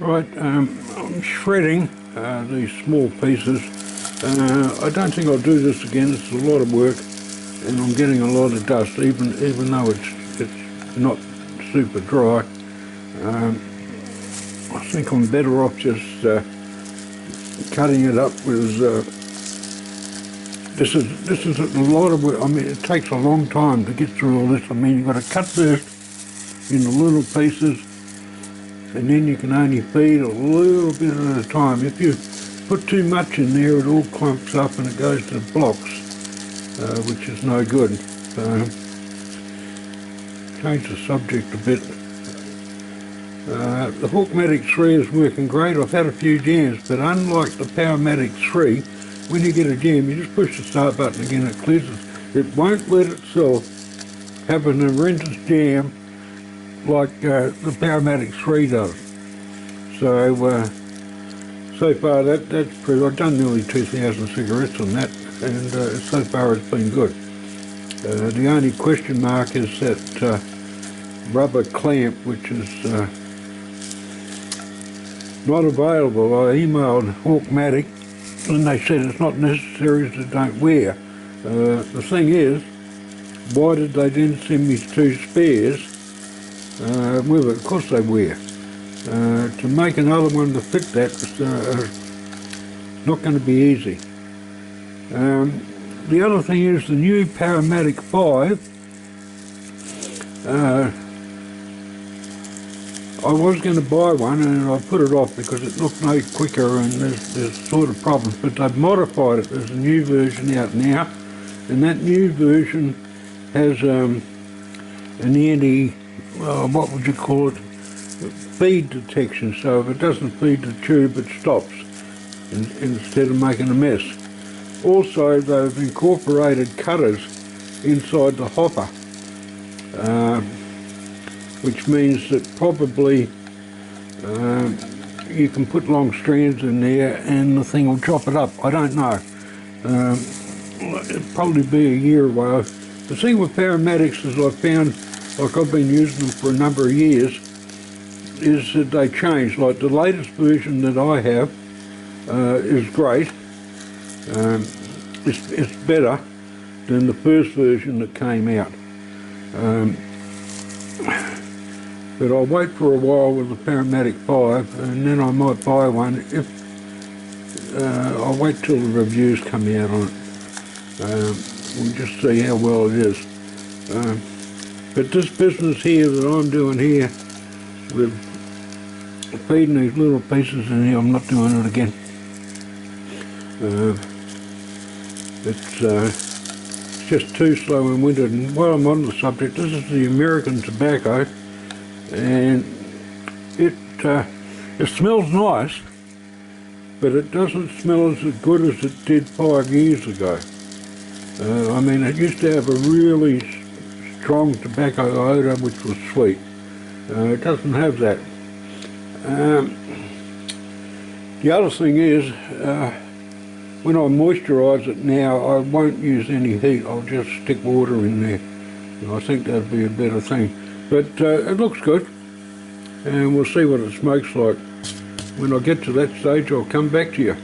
Right, I'm shredding these small pieces. I don't think I'll do this again. It's a lot of work, and I'm getting a lot of dust, even though it's not super dry. I think I'm better off just cutting it up with. This is a lot of work. I mean, it takes a long time to get through all this. I mean, you've got to cut this into little pieces, and then you can only feed a little bit at a time. If you put too much in there, it all clumps up and it goes to blocks, which is no good. So, change the subject a bit. The Hawkmatic 3 is working great. I've had a few jams, but unlike the Powermatic 3, when you get a jam, you just push the start button again, it cleanses. It won't let itself have an horrendous jam like the Powermatic 3 does. So far that's proved. I've done nearly 2,000 cigarettes on that, and so far it's been good. The only question mark is that rubber clamp, which is not available. I emailed Hawkmatic and they said it's not necessary, so don't wear. The thing is, why did they then send me 2 spares with it? Of course they wear. To make another one to fit that is not going to be easy. The other thing is the new Powermatic 5. I was going to buy one and I put it off because it looked no quicker and there's sort of problems, but they've modified it. There's a new version out now, and that new version has an what would you call it, feed detection. So if it doesn't feed the tube, it stops instead of making a mess. Also, they've incorporated cutters inside the hopper, which means that probably you can put long strands in there and the thing will chop it up. I don't know. It'll probably be a year away. The thing with Powermatics is I found, like I've been using them for a number of years, is that they change. Like the latest version that I have is great. It's better than the first version that came out. But I'll wait for a while with the Powermatic 5 and then I might buy one if I'll wait till the reviews come out on it. We'll just see how well it is. But this business here that I'm doing here with feeding these little pieces in here, I'm not doing it again. It's just too slow and winded. And while I'm on the subject, this is the American tobacco, and it smells nice, but it doesn't smell as good as it did 5 years ago. I mean, it used to have a really strong tobacco odour which was sweet. It doesn't have that. The other thing is, when I moisturise it now, I won't use any heat. I'll just stick water in there. And I think that'd be a better thing. But it looks good, and we'll see what it smokes like. When I get to that stage, I'll come back to you.